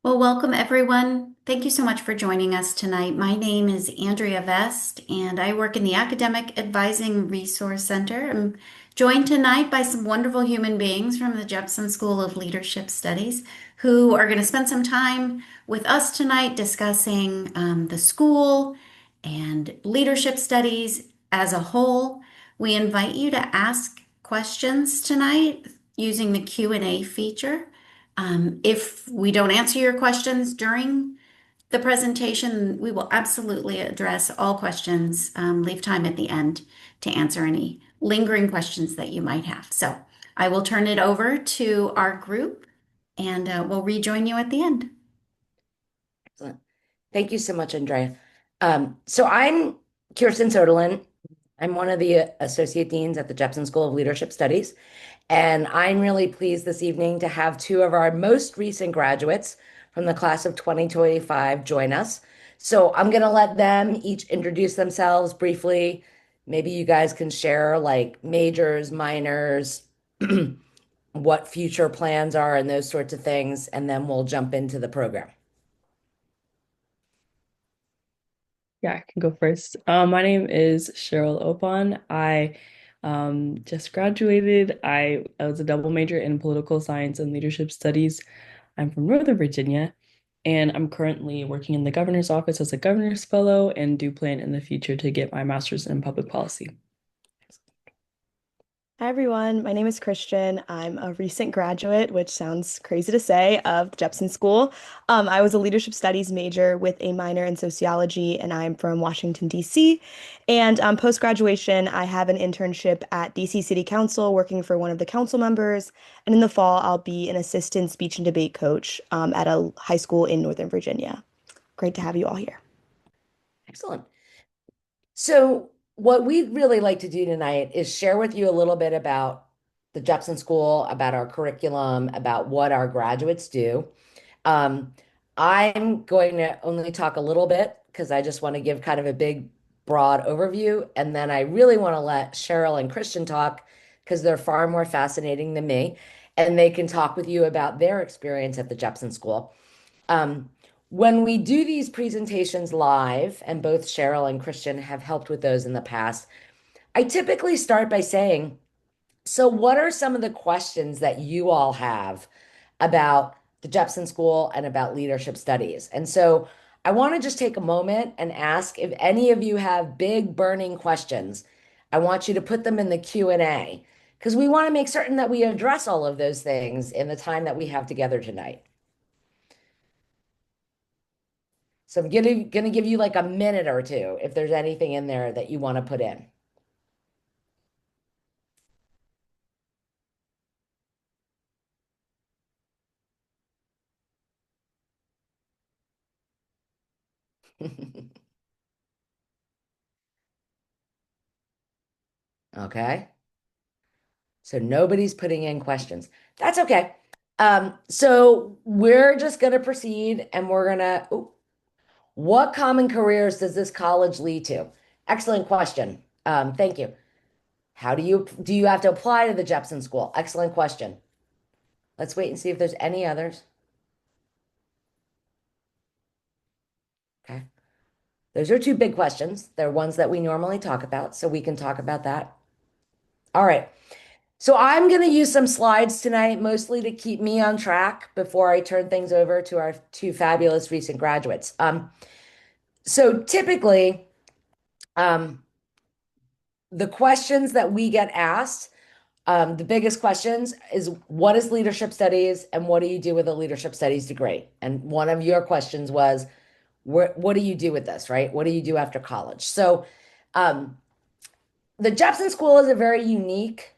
Well, welcome everyone. Thank you so much for joining us tonight. My name is Andrea Vest, and I work in the Academic Advising Resource Center. I'm joined tonight by some wonderful human beings from the Jepson School of Leadership Studies who are going to spend some time with us tonight discussing the school and leadership studies as a whole. We invite you to ask questions tonight using the Q&A feature. If we don't answer your questions during the presentation, we will absolutely address all questions, leave time at the end to answer any lingering questions that you might have. So I will turn it over to our group and we'll rejoin you at the end. Excellent. Thank you so much, Andrea. So I'm Kirsten Soderlin. I'm one of the associate deans at the Jepson School of Leadership Studies, and I'm really pleased this evening to have two of our most recent graduates from the class of 2025 join us. So I'm going to let them each introduce themselves briefly. Maybe you guys can share like majors, minors, what future plans are, and those sorts of things, and then we'll jump into the program. Yeah, I can go first. My name is Cheryl Opon. I just graduated. I was a double major in political science and leadership studies. I'm from Northern Virginia, and I'm currently working in the governor's office as a governor's fellow and do plan in the future to get my master's in public policy. Hi everyone, my name is Christian. I'm a recent graduate, which sounds crazy to say, of the Jepson School. I was a leadership studies major with a minor in sociology, and I'm from Washington, D.C. And post-graduation, I have an internship at D.C. City Council working for one of the council members. And in the fall, I'll be an assistant speech and debate coach at a high school in Northern Virginia. Great to have you all here. Excellent. So, what we'd really like to do tonight is share with you a little bit about the Jepson School, about our curriculum, about what our graduates do. Um, I'm going to only talk a little bit because I just want to give kind of a big, broad overview. And then I really want to let Cheryl and Christian talk because they're far more fascinating than me. And they can talk with you about their experience at the Jepson School. Um, when we do these presentations live, and both Cheryl and Christian have helped with those in the past, I typically start by saying, so what are some of the questions that you all have about the Jepson School and about leadership studies? And so I want to just take a moment and ask if any of you have big burning questions. I want you to put them in the Q&A because we want to make certain that we address all of those things in the time that we have together tonight. So I'm gonna give you like a minute or two if there's anything in there that you want to put in. Okay. So nobody's putting in questions. That's okay. So we're just gonna proceed and we're gonna, ooh, what common careers does this college lead to? Excellent question. Thank you. How do you have to apply to the Jepson School? Excellent question. Let's wait and see if there's any others. Okay. Those are two big questions. They're ones that we normally talk about, so we can talk about that. All right. So I'm going to use some slides tonight, mostly to keep me on track before I turn things over to our two fabulous recent graduates. So typically, um, the questions that we get asked, the biggest questions is what is leadership studies and what do you do with a leadership studies degree? And one of your questions was, what do you do with this, right? What do you do after college? So um, the Jepson School is a very unique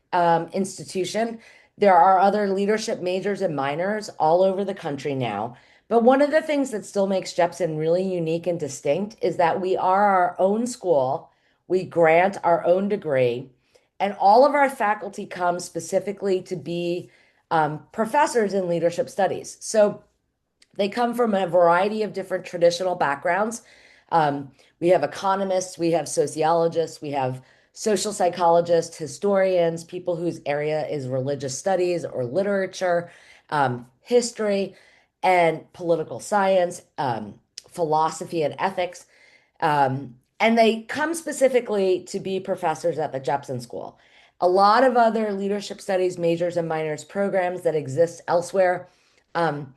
institution. There are other leadership majors and minors all over the country now. But one of the things that still makes Jepson really unique and distinct is that we are our own school. We grant our own degree, and all of our faculty comes specifically to be professors in leadership studies. So they come from a variety of different traditional backgrounds. We have economists, we have sociologists, we have social psychologists, historians, people whose area is religious studies or literature, history. and political science, philosophy and ethics. And they come specifically to be professors at the Jepson School. A lot of other leadership studies majors and minors programs that exist elsewhere. Um,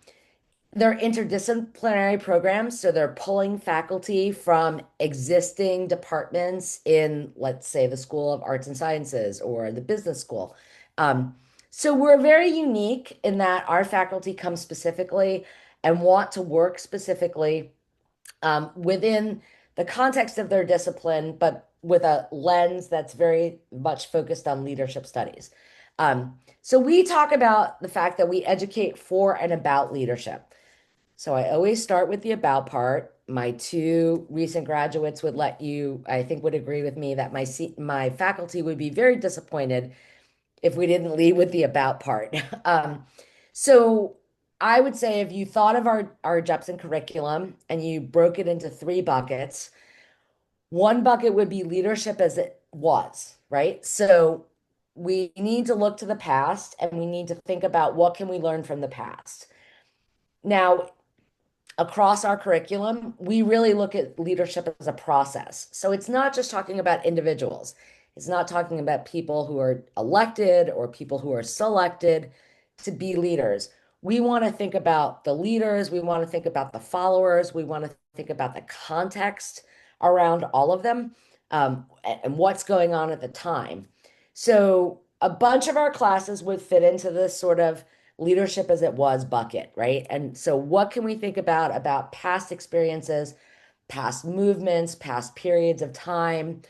they're interdisciplinary programs, so they're pulling faculty from existing departments in, let's say, the School of Arts and Sciences or the Business School. Um, so we're very unique in that our faculty come specifically and want to work specifically within the context of their discipline, but with a lens that's very much focused on leadership studies. So we talk about the fact that we educate for and about leadership. So I always start with the about part. My two recent graduates would let you, I think, would agree with me that my faculty would be very disappointed if we didn't lead with the about part. So I would say if you thought of our Jepson curriculum and you broke it into three buckets, one bucket would be leadership as it was, right? So we need to look to the past and we need to think about what can we learn from the past. Now, across our curriculum, we really look at leadership as a process. So it's not just talking about individuals. It's not talking about people who are elected or people who are selected to be leaders. We want to think about the leaders, we want to think about the followers, we want to think about the context around all of them, and what's going on at the time. So a bunch of our classes would fit into this sort of leadership as it was bucket, right? And so what can we think about past experiences, past movements, past periods of time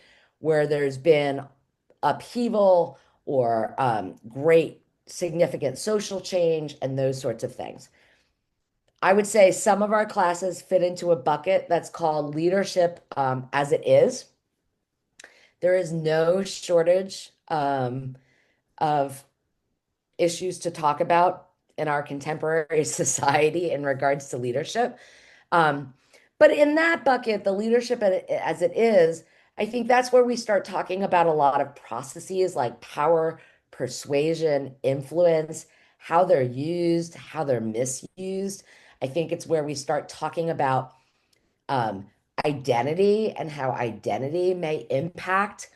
where there's been upheaval or great significant social change and those sorts of things. I would say some of our classes fit into a bucket that's called leadership as it is. There is no shortage of issues to talk about in our contemporary society in regards to leadership. Um, but in that bucket, the leadership as it is, I think that's where we start talking about a lot of processes like power, persuasion, influence, how they're used, how they're misused. I think it's where we start talking about um, identity and how identity may impact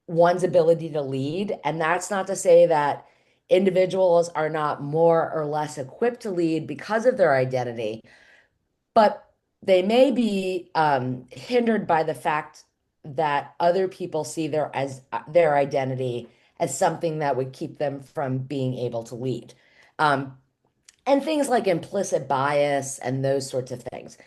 one's ability to lead. And that's not to say that individuals are not more or less equipped to lead because of their identity, but they may be hindered by the fact that other people see their identity as something that would keep them from being able to lead. Um, and things like implicit bias and those sorts of things.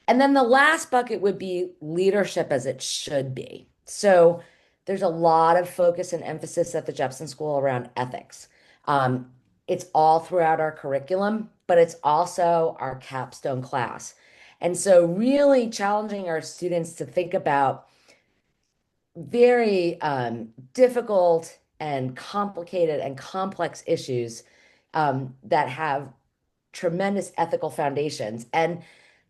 And then the last bucket would be leadership as it should be. So there's a lot of focus and emphasis at the Jepson School around ethics. Um, it's all throughout our curriculum, but it's also our capstone class. And so really challenging our students to think about very difficult and complicated and complex issues that have tremendous ethical foundations and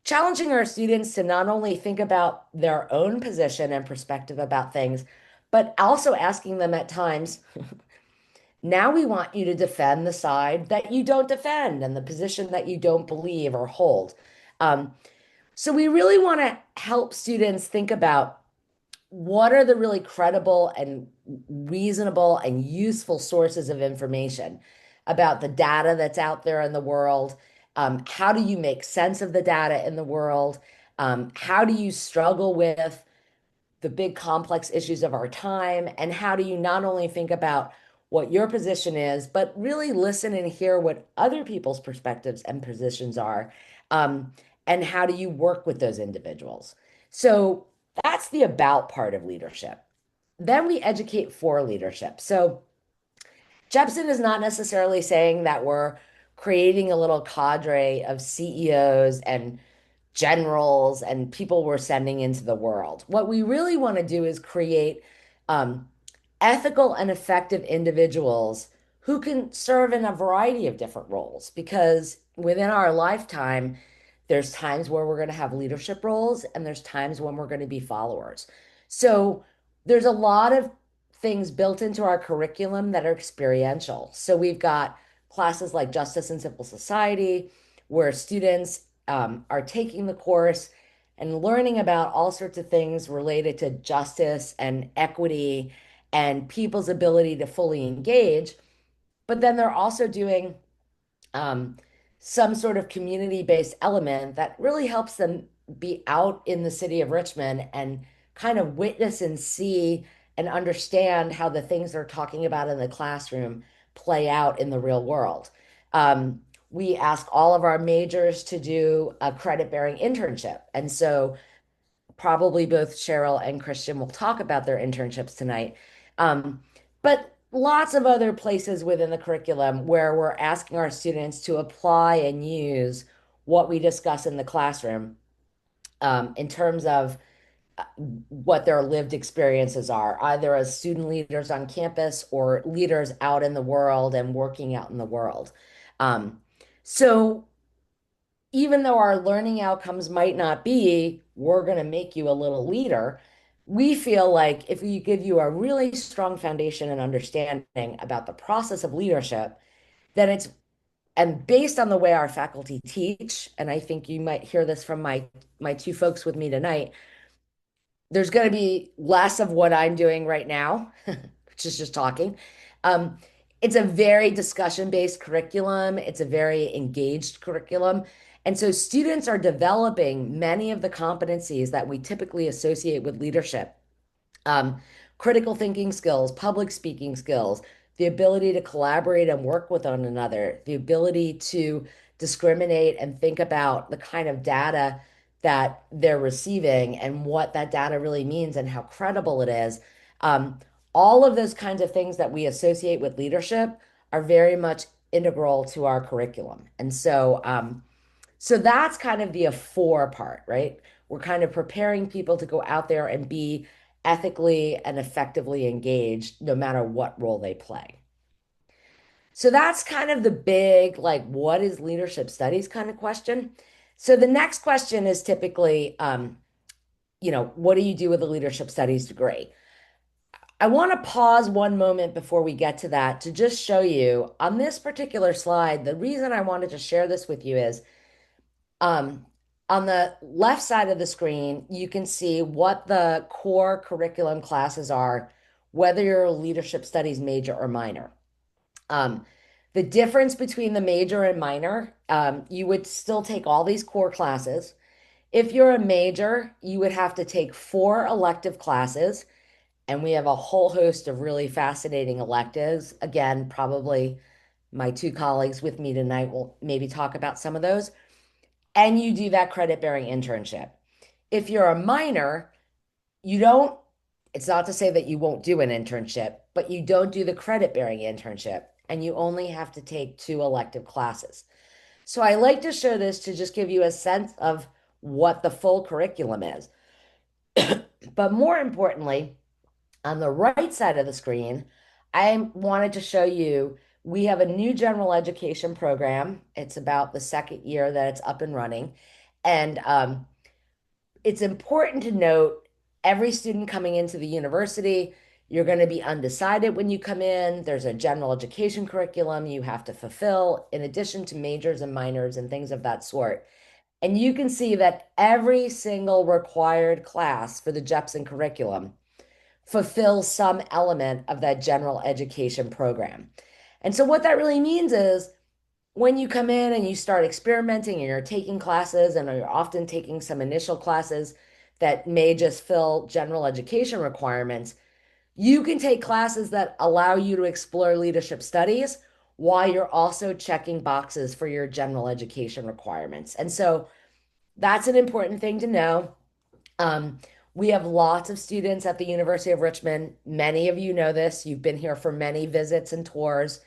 challenging our students to not only think about their own position and perspective about things, but also asking them at times, now we want you to defend the side that you don't defend and the position that you don't believe or hold. Um, so we really want to help students think about what are the really credible and reasonable and useful sources of information about the data that's out there in the world? How do you make sense of the data in the world? How do you struggle with the big complex issues of our time? And how do you not only think about what your position is, but really listen and hear what other people's perspectives and positions are? And how do you work with those individuals? So that's the about part of leadership. Then we educate for leadership. So Jepson is not necessarily saying that we're creating a little cadre of CEOs and generals and people we're sending into the world. What we really want to do is create um, ethical and effective individuals who can serve in a variety of different roles because within our lifetime, there's times where we're going to have leadership roles and there's times when we're going to be followers. So there's a lot of things built into our curriculum that are experiential. So we've got classes like Justice and Civil Society. where students are taking the course and learning about all sorts of things related to justice and equity and people's ability to fully engage. But then they're also doing um, some sort of community-based element that really helps them be out in the city of Richmond and kind of witness and see and understand how the things they're talking about in the classroom play out in the real world. We ask all of our majors to do a credit-bearing internship. And so probably both Cheryl and Christian will talk about their internships tonight. But lots of other places within the curriculum where we're asking our students to apply and use what we discuss in the classroom in terms of what their lived experiences are, either as student leaders on campus or leaders out in the world and working out in the world. Um, so even though our learning outcomes might not be, we're going to make you a little leader, we feel like if we give you a really strong foundation and understanding about the process of leadership, then and based on the way our faculty teach, and I think you might hear this from my two folks with me tonight, there's going to be less of what I'm doing right now, which is just talking. Um, it's a very discussion-based curriculum. It's a very engaged curriculum. And so students are developing many of the competencies that we typically associate with leadership. Um, Critical thinking skills, public speaking skills, the ability to collaborate and work with one another, the ability to discriminate and think about the kind of data that they're receiving and what that data really means and how credible it is. Um, all of those kinds of things that we associate with leadership are very much integral to our curriculum. And so that's kind of the for part, right? We're kind of preparing people to go out there and be ethically and effectively engaged no matter what role they play. So that's kind of the big, like, what is leadership studies kind of question. So the next question is typically, what do you do with a leadership studies degree? I want to pause one moment before we get to that to just show you on this particular slide, the reason I wanted to share this with you is Um, on the left side of the screen, you can see what the core curriculum classes are, whether you're a leadership studies major or minor. Um, the difference between the major and minor, you would still take all these core classes. If you're a major, you would have to take 4 elective classes, and we have a whole host of really fascinating electives. Again, probably my two colleagues with me tonight will maybe talk about some of those, and you do that credit bearing internship. If you're a minor, you don't, it's not to say that you won't do an internship, but you don't do the credit bearing internship and you only have to take 2 elective classes. So I like to show this to just give you a sense of what the full curriculum is. But more importantly, on the right side of the screen, I wanted to show you we have a new general education program. It's about the second year that it's up and running. And it's important to note every student coming into the university, you're going to be undecided when you come in. There's a general education curriculum you have to fulfill, in addition to majors and minors and things of that sort. And you can see that every single required class for the Jepson curriculum fulfills some element of that general education program. And so what that really means is when you come in and you start experimenting and you're taking classes and you're often taking some initial classes that may just fill general education requirements, you can take classes that allow you to explore leadership studies while you're also checking boxes for your general education requirements. And so that's an important thing to know. Um, we have lots of students at the University of Richmond. Many of you know this. You've been here for many visits and tours.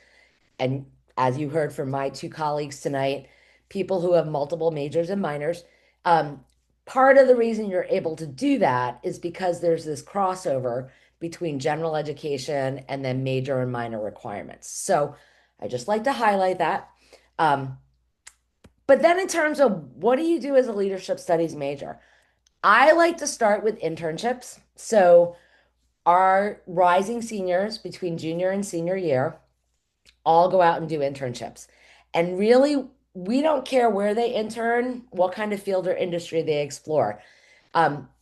And as you heard from my two colleagues tonight, people who have multiple majors and minors. Um, Part of the reason you're able to do that is because there's this crossover between general education and then major and minor requirements. So I just like to highlight that. Um, but then in terms of what do you do as a leadership studies major? I like to start with internships. So our rising seniors between junior and senior year all go out and do internships. And really, we don't care where they intern, what kind of field or industry they explore.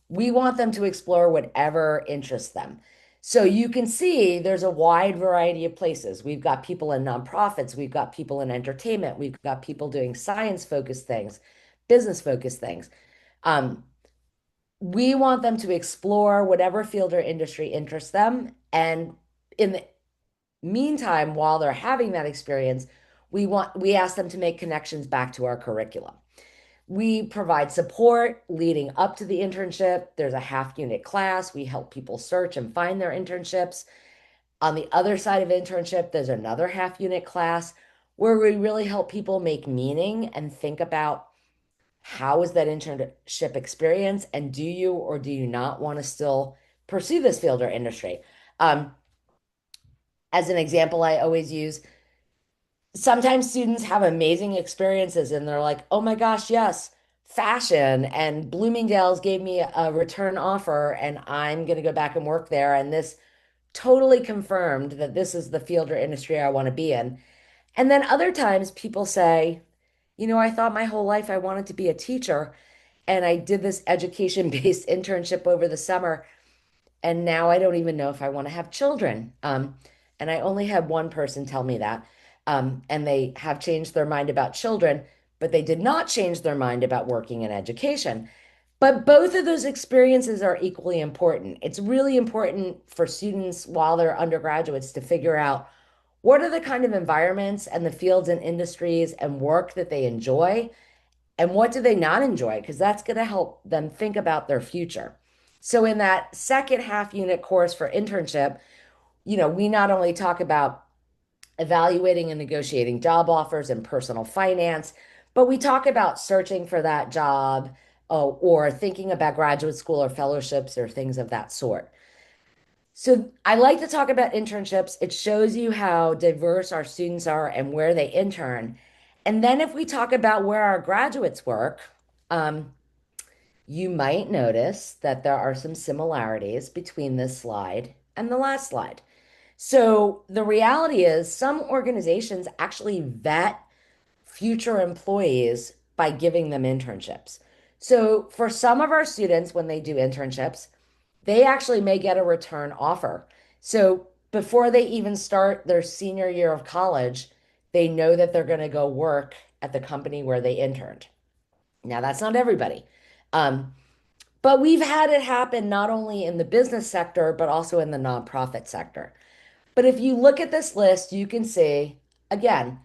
We want them to explore whatever interests them. So you can see there's a wide variety of places. We've got people in nonprofits, we've got people in entertainment, we've got people doing science-focused things, business-focused things. Um, we want them to explore whatever field or industry interests them. And in the meantime, while they're having that experience, we ask them to make connections back to our curriculum. We provide support leading up to the internship. There's a half unit class. We help people search and find their internships. On the other side of internship, there's another half unit class where we really help people make meaning and think about how is that internship experience, and do you or do you not want to still pursue this field or industry? Um, as an example, I always use sometimes students have amazing experiences and they're like, oh my gosh, yes, fashion and Bloomingdale's gave me a return offer and I'm going to go back and work there. And this totally confirmed that this is the field or industry I want to be in. And then other times people say, I thought my whole life I wanted to be a teacher and I did this education-based internship over the summer and now I don't even know if I want to have children. And I only had one person tell me that. And they have changed their mind about children, but they did not change their mind about working in education. But both of those experiences are equally important. It's really important for students while they're undergraduates to figure out what are the kind of environments and the fields and industries and work that they enjoy, and what do they not enjoy? Because that's going to help them think about their future. So in that second half unit course for internship, we not only talk about evaluating and negotiating job offers and personal finance, but we talk about searching for that job, or thinking about graduate school or fellowships or things of that sort. So I like to talk about internships. It shows you how diverse our students are and where they intern. And then if we talk about where our graduates work, um, you might notice that there are some similarities between this slide and the last slide. So the reality is some organizations actually vet future employees by giving them internships. So for some of our students, when they do internships, they actually may get a return offer. So before they even start their senior year of college, they know that they're going to go work at the company where they interned. Now, that's not everybody. Um, but we've had it happen not only in the business sector, but also in the nonprofit sector. But if you look at this list, you can see, again,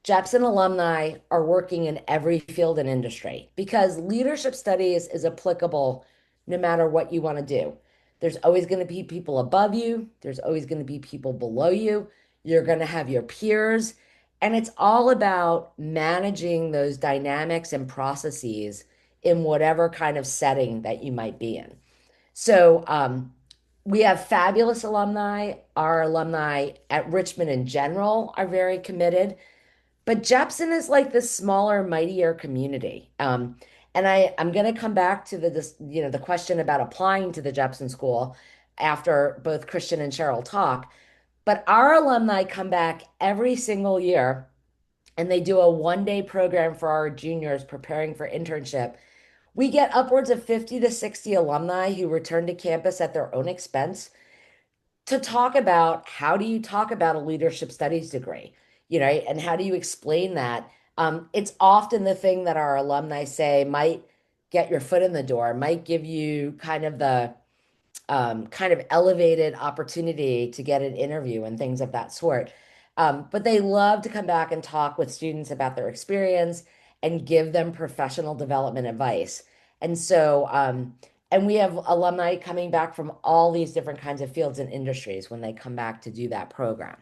Jepson alumni are working in every field and industry because leadership studies is applicable no matter what you want to do. There's always going to be people above you, there's always going to be people below you. You're going to have your peers, and it's all about managing those dynamics and processes in whatever kind of setting that you might be in. So, we have fabulous alumni. Our alumni at Richmond in general are very committed, but Jepson is like this smaller, mightier community. And I'm going to come back to the question about applying to the Jepson School after both Christian and Cheryl talk. But our alumni come back every single year, and they do a one-day program for our juniors preparing for internship. We get upwards of 50 to 60 alumni who return to campus at their own expense to talk about how do you talk about a leadership studies degree, and how do you explain that? It's often the thing that our alumni say might get your foot in the door, might give you kind of the kind of elevated opportunity to get an interview and things of that sort. But they love to come back and talk with students about their experience and give them professional development advice. And so, and we have alumni coming back from all these different kinds of fields and industries when they come back to do that program.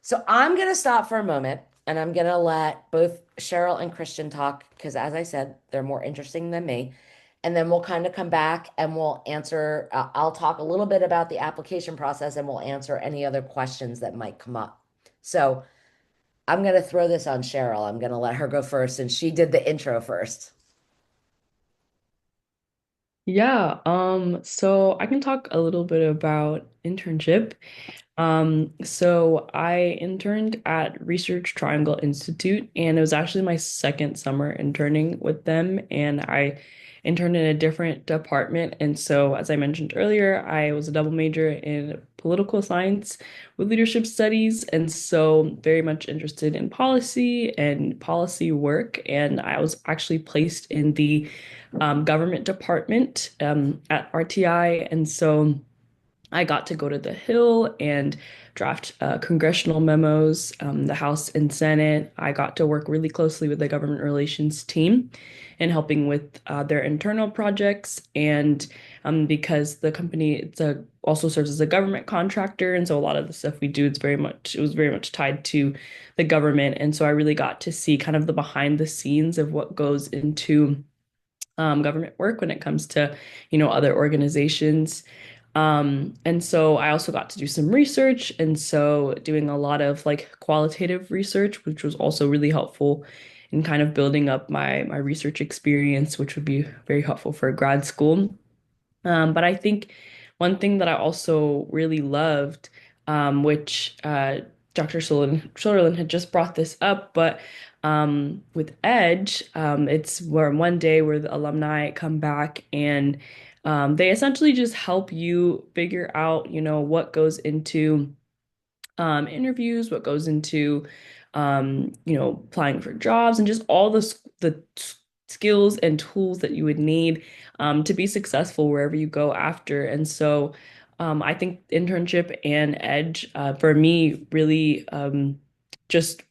So I'm going to stop for a moment and I'm going to let both Cheryl and Christian talk because, as I said, they're more interesting than me. And then we'll kind of come back and we'll answer. I'll talk a little bit about the application process and we'll answer any other questions that might come up. So I'm going to throw this on Cheryl. I'm going to let her go first, and she did the intro first. Yeah, so I can talk a little bit about internship. So I interned at Research Triangle Institute, and it was actually my second summer interning with them, and I interned in a different department. And so, as I mentioned earlier, I was a double major in political science with leadership studies, and so very much interested in policy and policy work. And I was actually placed in the government department at RTI, and so I got to go to the Hill and draft congressional memos, the House and Senate. I got to work really closely with the government relations team in helping with their internal projects. And because the company also serves as a government contractor, and so a lot of the stuff we do, it was very much tied to the government. And so I really got to see kind of the behind the scenes of what goes into government work when it comes to, other organizations. And so I also got to do some research, and so doing a lot of like qualitative research, which was also really helpful in kind of building up my research experience, which would be very helpful for grad school. But I think one thing that I also really loved, which Dr. Soderlin had just brought this up, but with Edge, it's where one day where the alumni come back and they essentially just help you figure out, what goes into interviews, what goes into, applying for jobs, and just all skills and tools that you would need to be successful wherever you go after. And so I think internship and Edge for me really just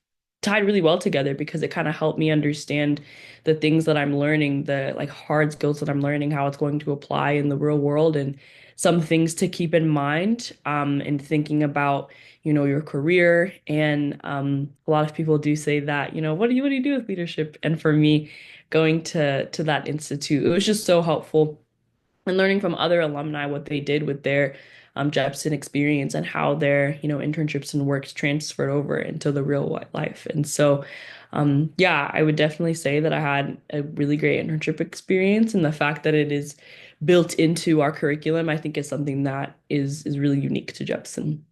tied really well together because it kind of helped me understand the things that I'm learning, the like hard skills that I'm learning, how it's going to apply in the real world, and some things to keep in mind in thinking about your career. And a lot of people do say that, what do you do with leadership? And for me, going to that institute, it was just so helpful and learning from other alumni what they did with their Jepson experience and how their, internships and works transferred over into the real life. And so, yeah, I would definitely say that I had a really great internship experience, and the fact that it is built into our curriculum, I think is something that is really unique to Jepson.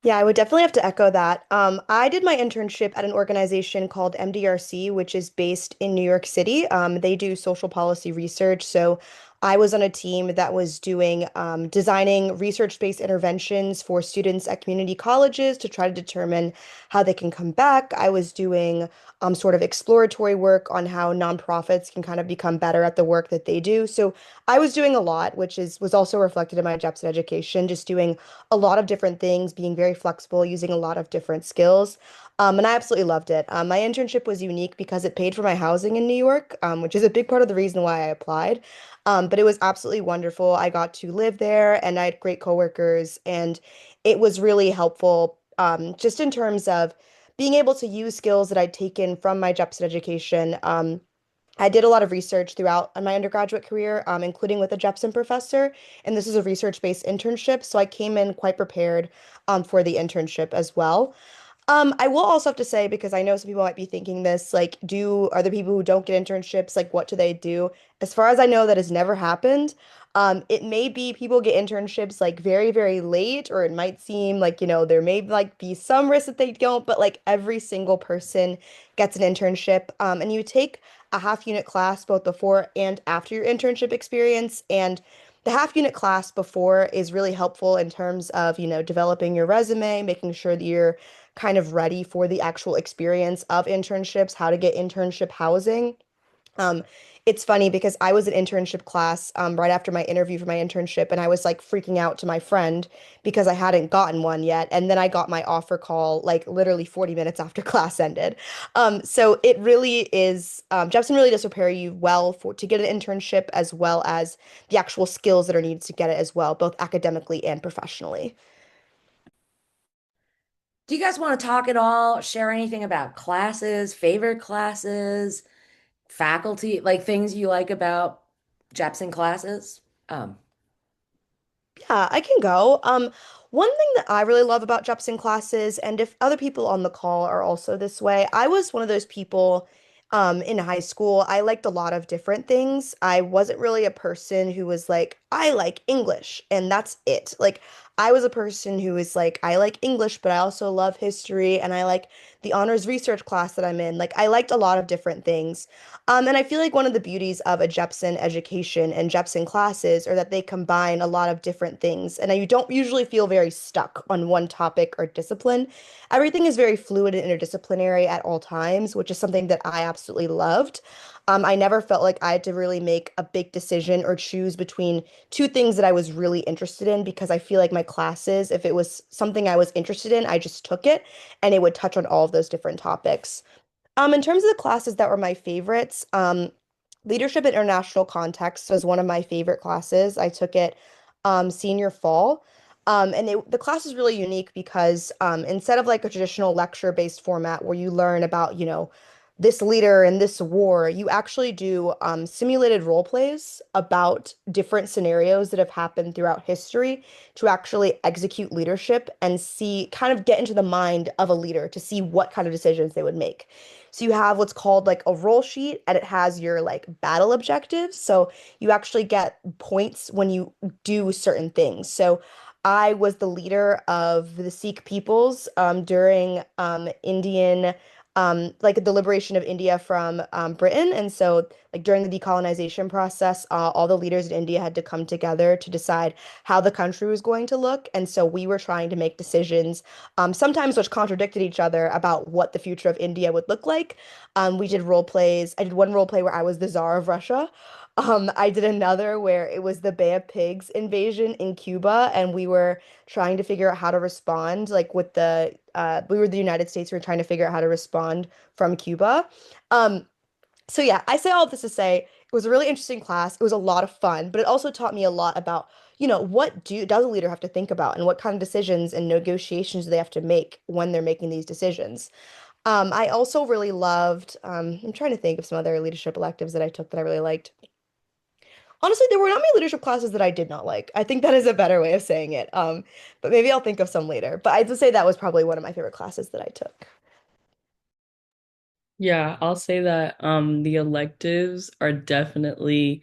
Yeah, I would definitely have to echo that. I did my internship at an organization called MDRC, which is based in New York City. They do social policy research. So I was on a team that was doing designing research-based interventions for students at community colleges to try to determine how they can come back. I was doing sort of exploratory work on how nonprofits can kind of become better at the work that they do. So I was doing a lot, which was also reflected in my Jepson education, just doing a lot of different things, being very flexible, using a lot of different skills. And I absolutely loved it. My internship was unique because it paid for my housing in New York, which is a big part of the reason why I applied. But it was absolutely wonderful. I got to live there and I had great coworkers, and it was really helpful just in terms of being able to use skills that I'd taken from my Jepson education. I did a lot of research throughout my undergraduate career, including with a Jepson professor, and this is a research-based internship, so I came in quite prepared for the internship as well. I will also have to say, because I know some people might be thinking this, like, are there people who don't get internships? Like, what do they do? As far as I know, that has never happened. It may be people get internships like very, very late, or it might seem like, there may like be some risk that they don't, but like every single person gets an internship. And you take a half unit class both before and after your internship experience. And the half unit class before is really helpful in terms of, developing your resume, making sure that you're kind of ready for the actual experience of internships, how to get internship housing. Um, it's funny because I was in internship class right after my interview for my internship, and I was like freaking out to my friend because I hadn't gotten one yet. And then I got my offer call like literally 40 minutes after class ended. So it really is, Jepson really does prepare you well to get an internship as well as the actual skills that are needed to get it as well, both academically and professionally. Do you guys want to talk at all? Share anything about classes, favorite classes, faculty, like things you like about Jepson classes? Um, Yeah, I can go. One thing that I really love about Jepson classes, and if other people on the call are also this way, I was one of those people in high school. I liked a lot of different things. I wasn't really a person who was like, I like English and that's it. Like, I was a person who was like, I like English, but I also love history and I like the honors research class that I'm in. Like, I liked a lot of different things. And I feel like one of the beauties of a Jepson education and Jepson classes are that they combine a lot of different things. And you don't usually feel very stuck on one topic or discipline. Everything is very fluid and interdisciplinary at all times, which is something that I absolutely loved. I never felt like I had to really make a big decision or choose between two things that I was really interested in because I feel like my classes, if it was something I was interested in, I just took it and it would touch on all of those different topics. In terms of the classes that were my favorites, Leadership in International Context was one of my favorite classes. I took it senior fall. The class is really unique because instead of like a traditional lecture-based format where you learn about, this leader in this war, you actually do simulated role plays about different scenarios that have happened throughout history to actually execute leadership and see, kind of get into the mind of a leader to see what kind of decisions they would make. So you have what's called like a role sheet and it has your like battle objectives. So you actually get points when you do certain things. So I was the leader of the Sikh peoples during Indian like the liberation of India from Britain. And so, like during the decolonization process, all the leaders in India had to come together to decide how the country was going to look. And so we were trying to make decisions, sometimes which contradicted each other about what the future of India would look like. We did role plays. I did one role play where I was the Tsar of Russia. I did another where it was the Bay of Pigs invasion in Cuba, and we were trying to figure out how to respond, like with we were the United States, we were trying to figure out how to respond from Cuba. Um, so yeah, I say all of this to say it was a really interesting class. It was a lot of fun, but it also taught me a lot about, what does a leader have to think about and what kind of decisions and negotiations do they have to make when they're making these decisions. I also really loved, I'm trying to think of some other leadership electives that I took that I really liked. Honestly, there were not many leadership classes that I did not like. I think that is a better way of saying it. But maybe I'll think of some later. But I'd say that was probably one of my favorite classes that I took. Yeah, I'll say that the electives are definitely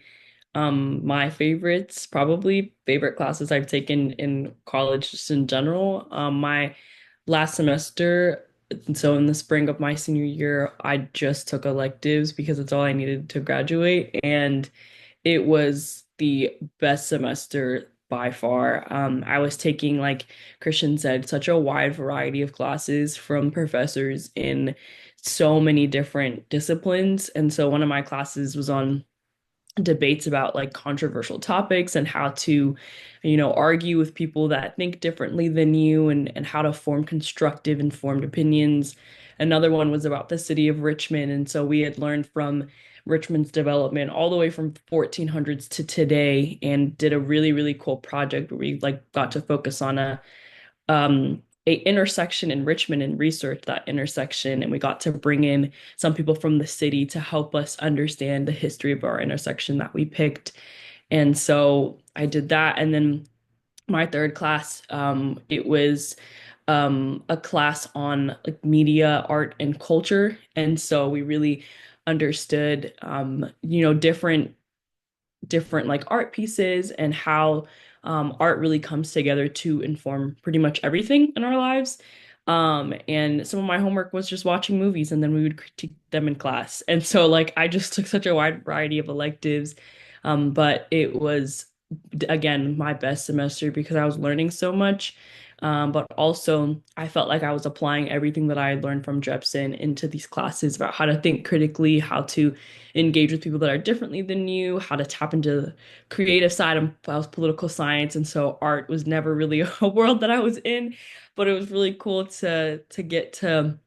my favorites, probably favorite classes I've taken in college just in general. My last semester, so in the spring of my senior year, I just took electives because it's all I needed to graduate, and it was the best semester by far. I was taking, like Christian said, such a wide variety of classes from professors in so many different disciplines. And so one of my classes was on debates about like controversial topics and how to, argue with people that think differently than you and how to form constructive, informed opinions. Another one was about the city of Richmond. And so we had learned from Richmond's development all the way from 1400s to today and did a really, really cool project where we like got to focus on a intersection in Richmond and research that intersection. And we got to bring in some people from the city to help us understand the history of our intersection that we picked. And so I did that. And then my third class, it was a class on like media, art, and culture. And so we really understood, different like art pieces and how art really comes together to inform pretty much everything in our lives. And some of my homework was just watching movies and then we would critique them in class. And so like I just took such a wide variety of electives. But it was again my best semester because I was learning so much. But also I felt like I was applying everything that I had learned from Jepson into these classes about how to think critically, how to engage with people that are differently than you, how to tap into the creative side of political science. And so art was never really a world that I was in, but it was really cool to get to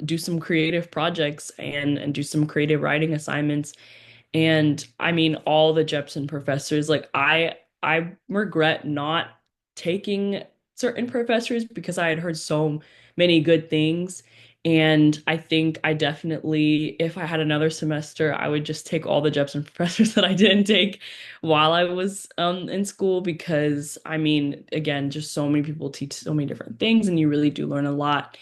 do some creative projects and do some creative writing assignments. And I mean, all the Jepson professors, like I regret not taking certain professors because I had heard so many good things. And I think I definitely, if I had another semester, I would just take all the Jepson professors that I didn't take while I was in school because I mean, again, just so many people teach so many different things and you really do learn a lot.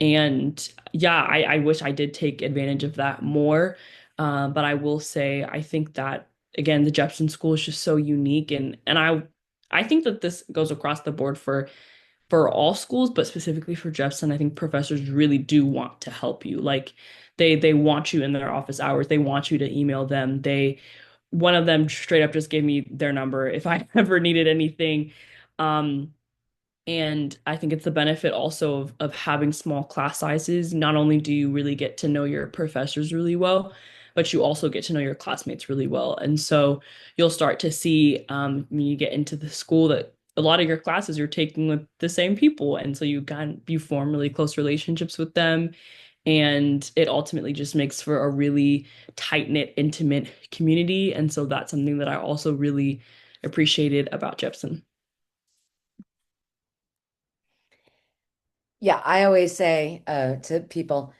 And yeah, I wish I did take advantage of that more. But I will say, I think that again, the Jepson School is just so unique, and I think that this goes across the board for all schools, but specifically for Jepson, I think professors really do want to help you. Like they want you in their office hours. They want you to email them. One of them straight up just gave me their number if I ever needed anything. Um, and I think it's the benefit also of having small class sizes. Not only do you really get to know your professors really well, but you also get to know your classmates really well. And so you'll start to see when you get into the school that a lot of your classes you're taking with the same people. And so you form really close relationships with them. And it ultimately just makes for a really tight-knit, intimate community. And so that's something that I also really appreciated about Jepson. Yeah, I always say to people,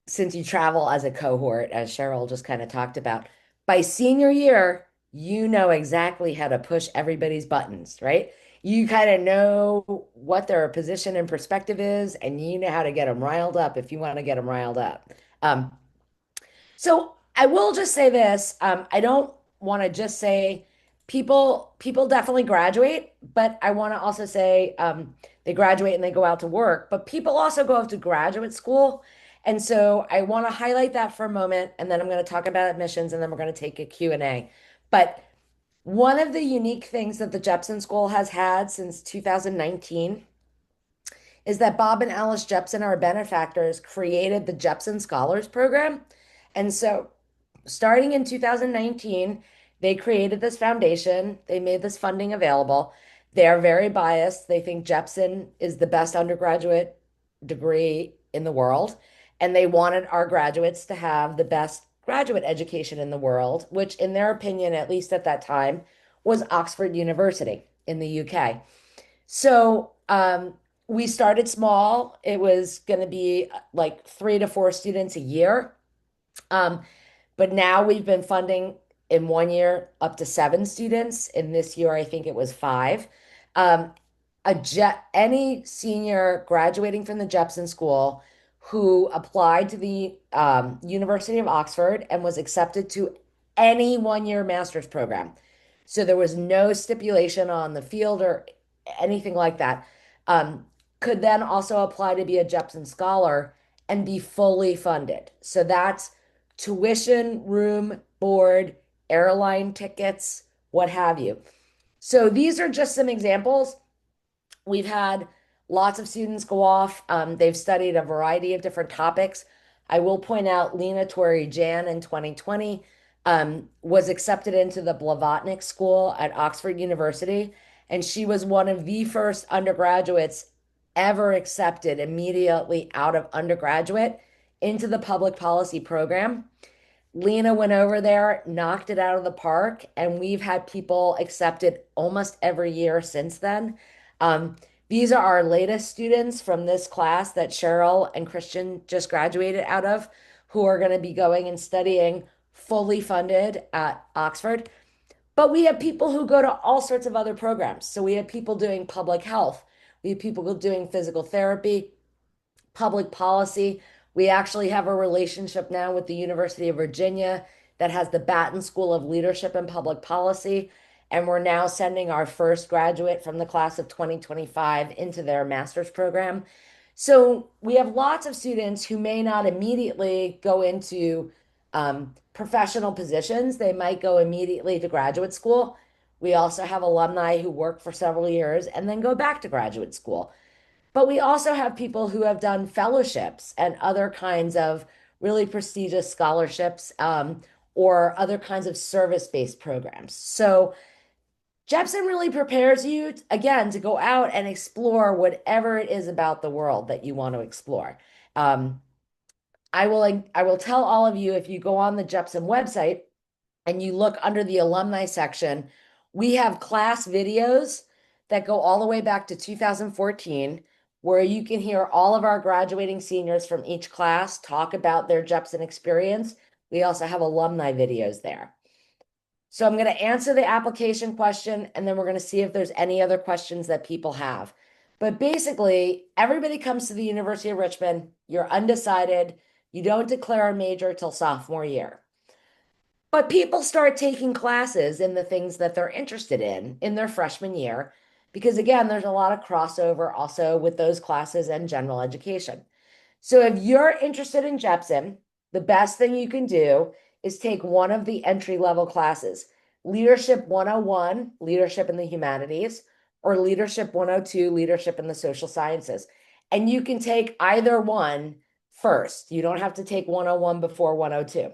since you travel as a cohort, as Cheryl just kind of talked about, by senior year, you know exactly how to push everybody's buttons, right? You kind of know what their position and perspective is, and you know how to get them riled up if you want to get them riled up. Um, so I will just say this. I don't want to just say people definitely graduate, but I want to also say they graduate and they go out to work, but people also go out to graduate school. And so I want to highlight that for a moment, and then I'm going to talk about admissions, and then we're going to take a Q&A. But one of the unique things that the Jepson School has had since 2019 is that Bob and Alice Jepson, our benefactors, created the Jepson Scholars Program. And so starting in 2019, they created this foundation. They made this funding available. They are very biased. They think Jepson is the best undergraduate degree in the world. And they wanted our graduates to have the best graduate education in the world, which, in their opinion, at least at that time, was Oxford University in the UK. So we started small. It was going to be like 3 to 4 students a year. Um, but now we've been funding in one year up to 7 students. In this year, I think it was 5. Um, any senior graduating from the Jepson School who applied to the University of Oxford and was accepted to any one-year master's program. So there was no stipulation on the field or anything like that. Could then also apply to be a Jepson Scholar and be fully funded. So that's tuition, room, board, airline tickets, what have you. So these are just some examples. We've had lots of students go off. They've studied a variety of different topics. I will point out Lena Torrey Jan in 2020 was accepted into the Blavatnik School at Oxford University, and she was one of the first undergraduates ever accepted immediately out of undergraduate into the public policy program. Lena went over there, knocked it out of the park, and we've had people accepted almost every year since then. Um, these are our latest students from this class that Cheryl and Christian just graduated out of, who are going to be going and studying fully funded at Oxford. But we have people who go to all sorts of other programs. So we have people doing public health, we have people doing physical therapy, public policy. We actually have a relationship now with the University of Virginia that has the Batten School of Leadership and Public Policy. And we're now sending our first graduate from the class of 2025 into their master's program. So we have lots of students who may not immediately go into professional positions. They might go immediately to graduate school. We also have alumni who work for several years and then go back to graduate school. But we also have people who have done fellowships and other kinds of really prestigious scholarships or other kinds of service-based programs. So Jepson really prepares you, again, to go out and explore whatever it is about the world that you want to explore. Um, I will tell all of you, if you go on the Jepson website and you look under the alumni section, we have class videos that go all the way back to 2014, where you can hear all of our graduating seniors from each class talk about their Jepson experience. We also have alumni videos there. So I'm going to answer the application question, and then we're going to see if there's any other questions that people have. But basically, everybody comes to the University of Richmond, you're undecided, you don't declare a major till sophomore year. But people start taking classes in the things that they're interested in their freshman year, because again, there's a lot of crossover also with those classes and general education. So if you're interested in Jepson, the best thing you can do is take one of the entry level classes, Leadership 101, Leadership in the Humanities, or Leadership 102, Leadership in the Social Sciences. And you can take either one first. You don't have to take 101 before 102.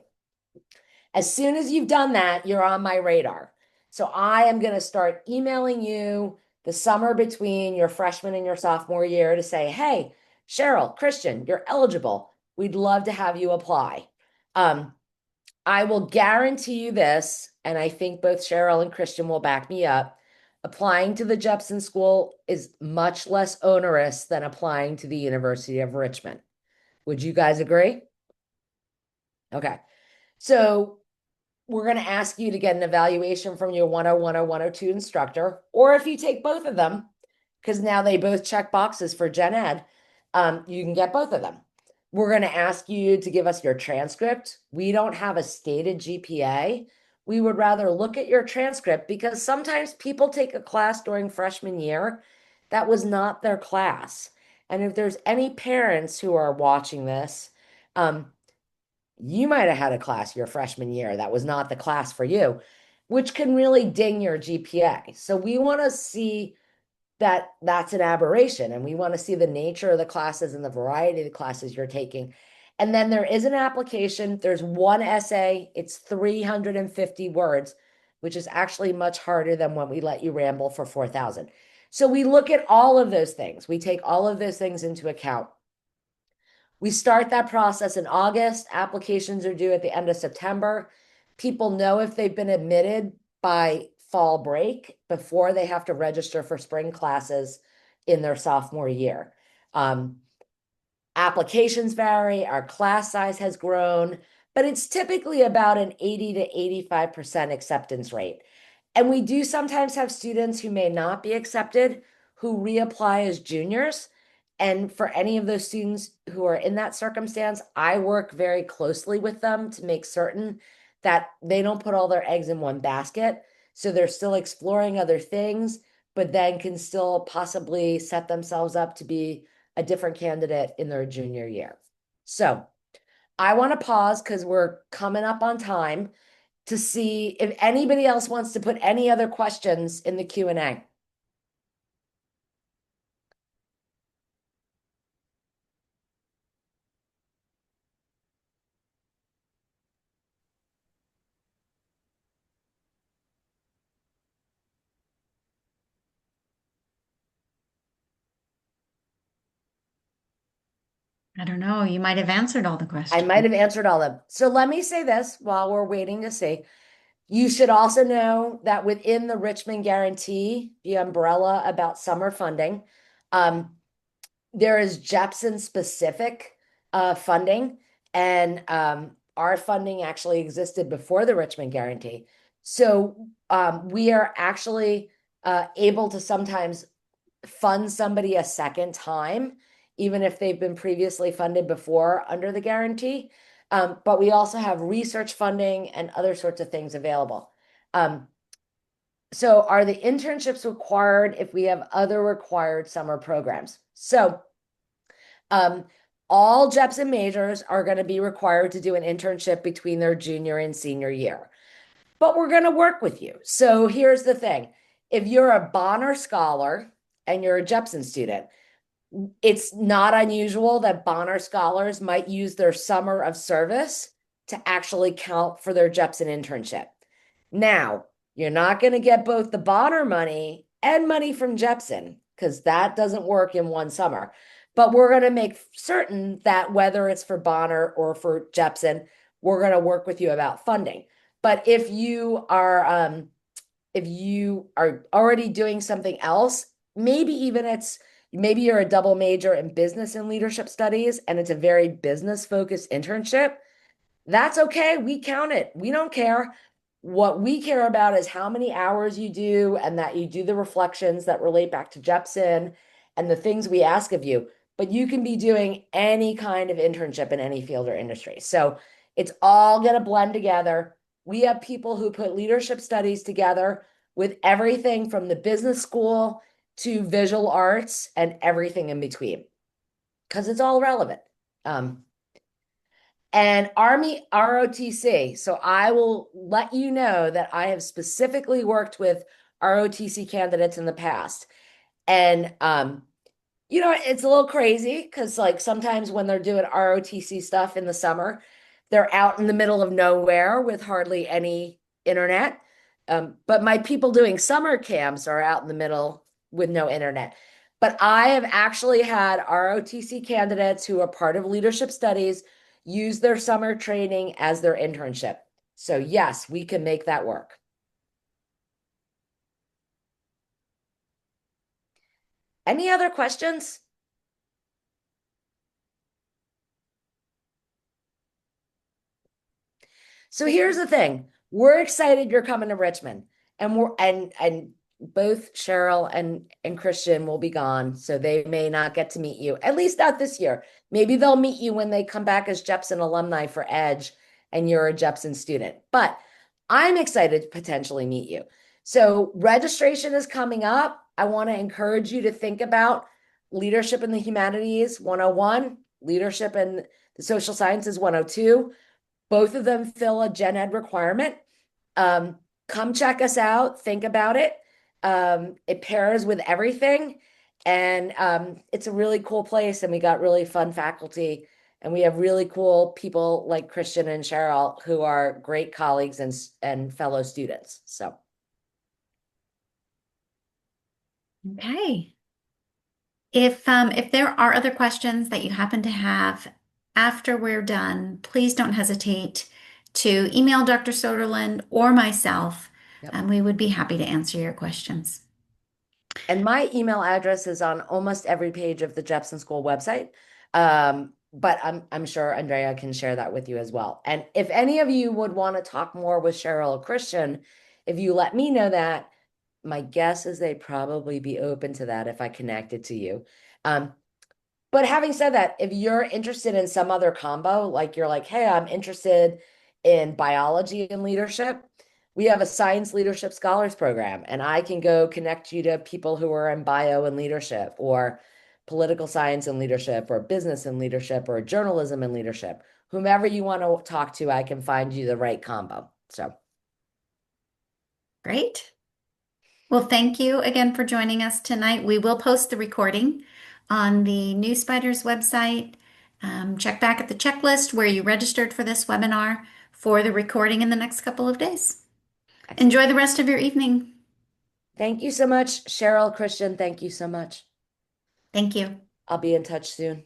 As soon as you've done that, you're on my radar. So I am going to start emailing you the summer between your freshman and your sophomore year to say, hey, Cheryl, Christian, you're eligible. We'd love to have you apply. I will guarantee you this, and I think both Cheryl and Christian will back me up. Applying to the Jepson School is much less onerous than applying to the University of Richmond. Would you guys agree? Okay. So we're going to ask you to get an evaluation from your 101 or 102 instructor, or if you take both of them, because now they both check boxes for gen ed, you can get both of them. We're going to ask you to give us your transcript. We don't have a stated GPA. We would rather look at your transcript because sometimes people take a class during freshman year that was not their class. And if there's any parents who are watching this, you might have had a class your freshman year that was not the class for you, which can really ding your GPA. So we want to see that that's an aberration, and we want to see the nature of the classes and the variety of the classes you're taking. And then there is an application. There's one essay. It's 350 words, which is actually much harder than when we let you ramble for 4,000. So we look at all of those things. We take all of those things into account. We start that process in August. Applications are due at the end of September. People know if they've been admitted by fall break before they have to register for spring classes in their sophomore year. Applications vary, our class size has grown, but it's typically about an 80 to 85% acceptance rate. And we do sometimes have students who may not be accepted who reapply as juniors. And for any of those students who are in that circumstance, I work very closely with them to make certain that they don't put all their eggs in one basket. So they're still exploring other things, but then can still possibly set themselves up to be a different candidate in their junior year. So I want to pause because we're coming up on time to see if anybody else wants to put any other questions in the Q&A. I don't know. You might have answered all the I questions. might have answered all of them. So let me say this while we're waiting to see. You should also know that within the Richmond Guarantee, the umbrella about summer funding, there is Jepson specific funding, and our funding actually existed before the Richmond Guarantee. So we are actually able to sometimes fund somebody a second time, even if they've been previously funded before under the guarantee. But we also have research funding and other sorts of things available. So are the internships required if we have other required summer programs? So all Jepson majors are going to be required to do an internship between their junior and senior year. But we're going to work with you. So here's the thing. If you're a Bonner scholar and you're a Jepson student, it's not unusual that Bonner scholars might use their summer of service to actually count for their Jepson internship. Now, you're not going to get both the Bonner money and money from Jepson because that doesn't work in one summer. But we're going to make certain that whether it's for Bonner or for Jepson, we're going to work with you about funding. But if you are already doing something else, maybe you're a double major in business and leadership studies, and it's a very business focused internship. That's okay. We count it. We don't care. What we care about is how many hours you do and that you do the reflections that relate back to Jepson and the things we ask of you, but you can be doing any kind of internship in any field or industry. So it's all going to blend together. We have people who put leadership studies together with everything from the business school to visual arts and everything in between because it's all relevant. And Army ROTC. So I will let you know that I have specifically worked with ROTC candidates in the past. And it's a little crazy because like sometimes when they're doing ROTC stuff in the summer, they're out in the middle of nowhere with hardly any internet. But my people doing summer camps are out in the middle with no internet. But I have actually had ROTC candidates who are part of leadership studies use their summer training as their internship. So yes, we can make that work. Any other questions? So here's the thing. We're excited you're coming to Richmond. And both Cheryl and Christian will be gone, so they may not get to meet you, at least not this year. Maybe they'll meet you when they come back as Jepson alumni for Edge and you're a Jepson student. But I'm excited to potentially meet you. So registration is coming up. I want to encourage you to think about leadership in the humanities 101, leadership in the social sciences 102. Both of them fill a gen ed requirement. Come check us out. Think about it. It pairs with everything. And it's a really cool place. And we got really fun faculty. And we have really cool people like Christian and Cheryl who are great colleagues and fellow students. So, Okay. If there are other questions that you happen to have after we're done, please don't hesitate to email Dr. Soderlund or myself, yep. and we would be happy to answer your questions. And my email address is on almost every page of the Jepson School website. But I'm sure Andrea can share that with you as well. And if any of you would want to talk more with Cheryl or Christian, if you let me know that, my guess is they'd probably be open to that if I connected to you. But having said that, if you're interested in some other combo, like you're like, hey, I'm interested in biology and leadership, we have a science leadership scholars program, and I can go connect you to people who are in bio and leadership, or political science and leadership, or business and leadership, or journalism and leadership. Whomever you want to talk to, I can find you the right combo. So Great. Well, thank you again for joining us tonight. We will post the recording on the New Spiders website. Check back at the checklist where you registered for this webinar for the recording in the next couple of days. excellent. Enjoy the rest of your evening. Thank you so much, Cheryl, Christian. Thank you so much. Thank you. I'll be in touch soon.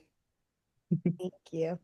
Thank you.